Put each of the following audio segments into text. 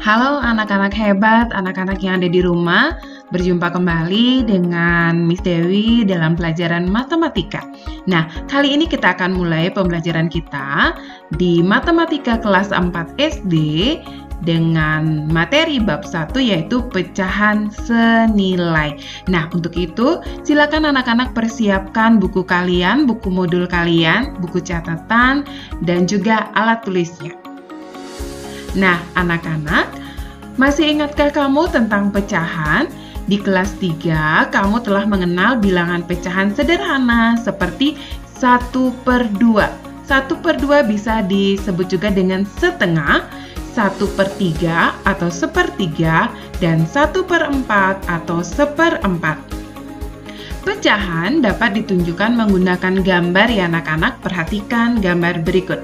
Halo anak-anak hebat, anak-anak yang ada di rumah. Berjumpa kembali dengan Miss Dewi dalam pelajaran matematika. Nah, kali ini kita akan mulai pembelajaran kita di matematika kelas 4 SD dengan materi bab 1 yaitu pecahan senilai. Nah, untuk itu silakan anak-anak persiapkan buku kalian, buku modul kalian, buku catatan, dan juga alat tulisnya. Nah, anak-anak, masih ingatkah kamu tentang pecahan? Di kelas 3, kamu telah mengenal bilangan pecahan sederhana seperti 1/2. 1/2 bisa disebut juga dengan setengah, 1/3 atau 1/3, dan 1/4 atau 1/4. Pecahan dapat ditunjukkan menggunakan gambar ya anak-anak. Perhatikan gambar berikut.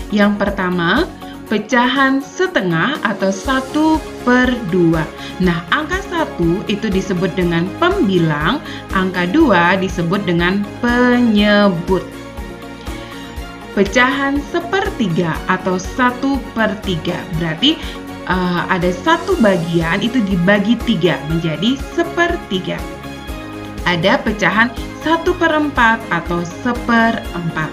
Yang pertama, pecahan setengah atau 1/2. Nah, angka 1 itu disebut dengan pembilang, angka 2 disebut dengan penyebut. Pecahan 1/3 atau 1/3 berarti ada satu bagian itu dibagi 3 menjadi 1/3. Ada pecahan 1/4 atau 1/4.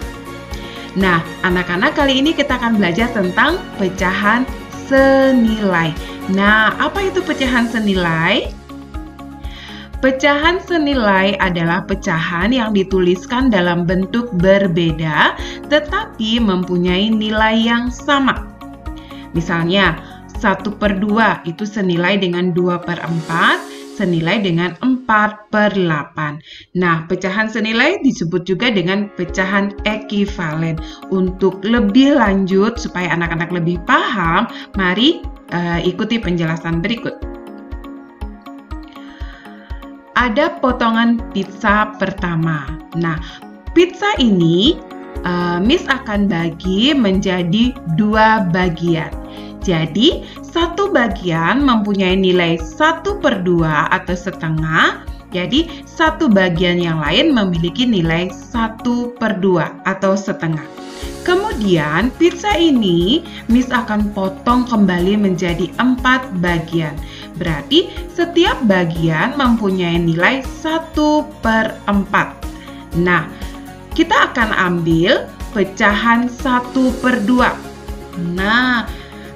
Nah, anak-anak, kali ini kita akan belajar tentang pecahan senilai. Nah, apa itu pecahan senilai? Pecahan senilai adalah pecahan yang dituliskan dalam bentuk berbeda tetapi mempunyai nilai yang sama. Misalnya, 1/2 itu senilai dengan 2/4, senilai dengan 4/8. Nah, pecahan senilai disebut juga dengan pecahan ekivalen. Untuk lebih lanjut, supaya anak-anak lebih paham, mari ikuti penjelasan berikut. Ada potongan pizza pertama. Nah, pizza ini Miss akan bagi menjadi 2 bagian. Jadi, satu bagian mempunyai nilai 1/2 atau setengah. Jadi, satu bagian yang lain memiliki nilai 1/2 atau setengah. Kemudian, pizza ini Miss akan potong kembali menjadi 4 bagian. Berarti, setiap bagian mempunyai nilai 1/4. Nah, kita akan ambil pecahan 1/2. Nah,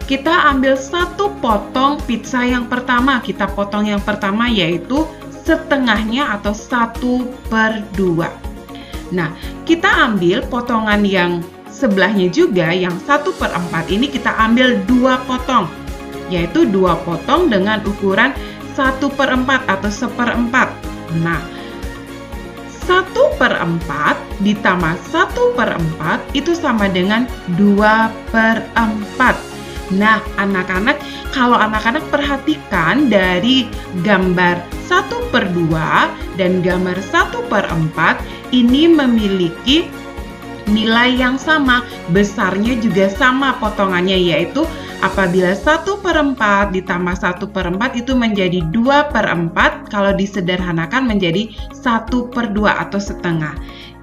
kita ambil satu potong pizza yang pertama. Kita potong yang pertama yaitu setengahnya atau 1/2. Nah, kita ambil potongan yang sebelahnya juga, yang 1/4 ini kita ambil 2 potong. Yaitu 2 potong dengan ukuran 1/4 atau 1/4. Nah, 1/4 ditambah 1/4 itu sama dengan 2/4. Nah, anak-anak, kalau anak-anak perhatikan dari gambar 1/2 dan gambar 1/4, ini memiliki nilai yang sama, besarnya juga sama potongannya, yaitu apabila 1/4 ditambah 1/4 itu menjadi 2/4, kalau disederhanakan menjadi 1/2 atau setengah.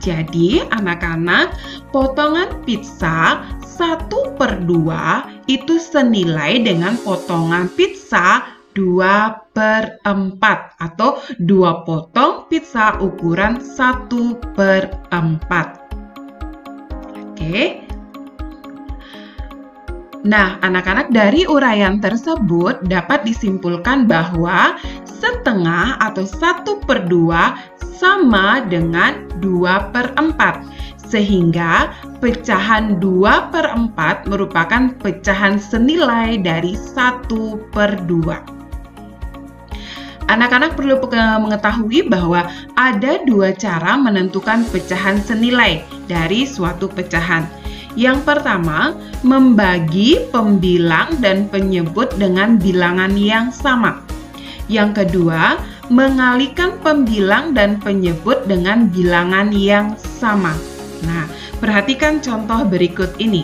Jadi, anak-anak, potongan pizza 1/2 itu senilai dengan potongan pizza 2/4 atau 2 potong pizza ukuran 1/4. Oke. Nah, anak-anak, dari uraian tersebut dapat disimpulkan bahwa setengah atau 1/2 sama dengan 2/4. Sehingga pecahan 2/4 merupakan pecahan senilai dari 1/2. Anak-anak perlu mengetahui bahwa ada 2 cara menentukan pecahan senilai dari suatu pecahan. Yang pertama, membagi pembilang dan penyebut dengan bilangan yang sama. Yang kedua, mengalihkan pembilang dan penyebut dengan bilangan yang sama. Nah, perhatikan contoh berikut ini.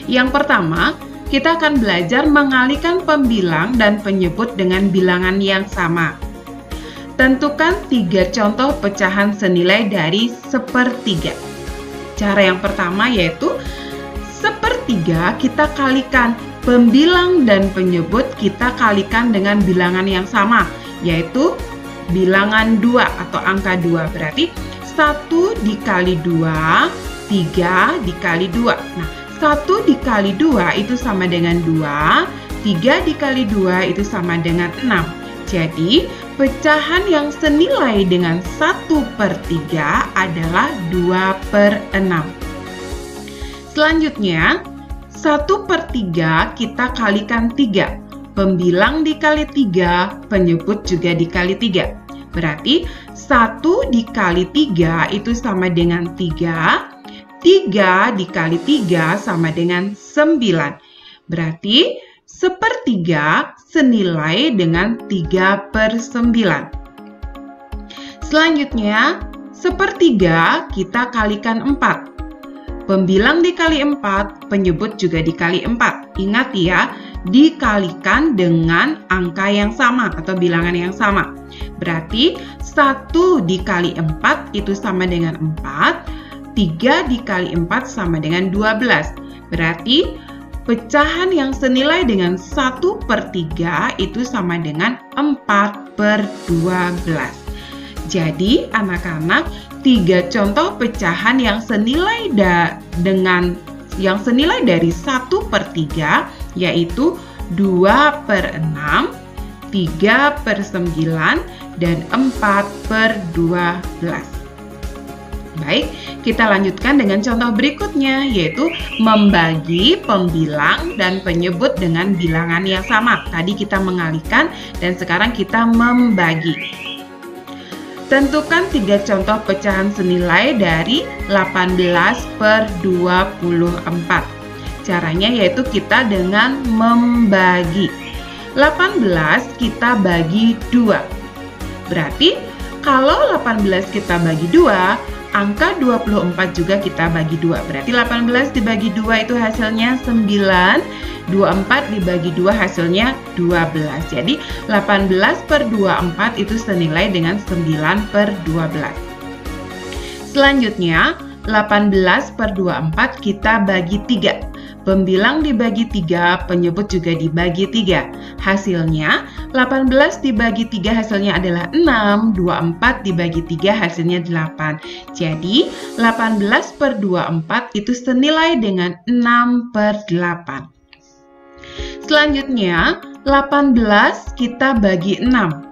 Yang pertama, kita akan belajar mengalihkan pembilang dan penyebut dengan bilangan yang sama. Tentukan 3 contoh pecahan senilai dari 1/3. Cara yang pertama yaitu 1/3 kita kalikan pembilang dan penyebut kita kalikan dengan bilangan yang sama, yaitu bilangan 2 atau angka 2. Berarti 1 dikali 2, 3 dikali 2. Nah, 1 dikali 2 itu sama dengan 2, 3 dikali 2 itu sama dengan 6. Jadi, pecahan yang senilai dengan 1/3 adalah 2/6. Selanjutnya, 1/3 kita kalikan 3. Pembilang dikali 3, penyebut juga dikali 3. Berarti 1 dikali 3 itu sama dengan 3. 3 dikali 3 sama dengan 9. Berarti 1/3 senilai dengan 3/9. Selanjutnya, 1/3 kita kalikan 4. Pembilang dikali 4, penyebut juga dikali 4. Ingat ya, dikalikan dengan angka yang sama atau bilangan yang sama. Berarti 1 dikali 4 itu sama dengan 4, 3 dikali 4 sama dengan 12. Berarti pecahan yang senilai dengan 1/3 itu sama dengan 4/12. Jadi anak-anak, 3 contoh pecahan yang senilai dari 1/3 yaitu 2/6, 3/9, dan 4/12. Baik, kita lanjutkan dengan contoh berikutnya, yaitu membagi pembilang dan penyebut dengan bilangan yang sama. Tadi kita mengalihkan dan sekarang kita membagi. Tentukan 3 contoh pecahan senilai dari 18/24. Caranya yaitu kita dengan membagi. 18 kita bagi 2. Berarti kalau 18 kita bagi 2, angka 24 juga kita bagi 2. Berarti 18 dibagi 2 itu hasilnya 9. 24 dibagi 2 hasilnya 12. Jadi 18/24 itu senilai dengan 9/12. Selanjutnya 18/24 kita bagi 3. Pembilang dibagi 3, penyebut juga dibagi 3. Hasilnya 18 dibagi 3 hasilnya adalah 6, 24 dibagi 3 hasilnya 8. Jadi 18/24 itu senilai dengan 6/8. Selanjutnya 18 kita bagi 6.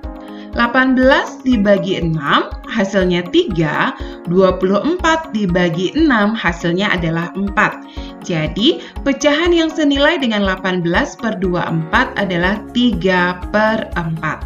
18 dibagi 6 hasilnya 3, 24 dibagi 6 hasilnya adalah 4. Jadi, pecahan yang senilai dengan 18/24 adalah 3/4.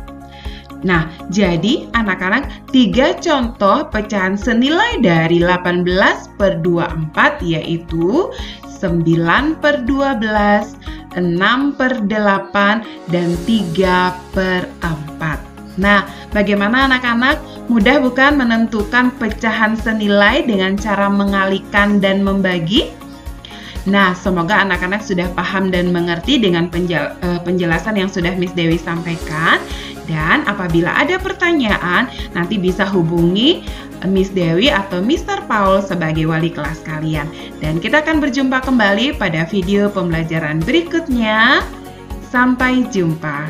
Nah, jadi anak-anak, 3 contoh pecahan senilai dari 18/24 yaitu 9/12, 6/8, dan 3/4. Nah, bagaimana anak-anak? Mudah bukan menentukan pecahan senilai dengan cara mengalihkan dan membagi? Nah, semoga anak-anak sudah paham dan mengerti dengan penjelasan yang sudah Miss Dewi sampaikan. Dan apabila ada pertanyaan, nanti bisa hubungi Miss Dewi atau Mr. Paul sebagai wali kelas kalian. Dan kita akan berjumpa kembali pada video pembelajaran berikutnya. Sampai jumpa.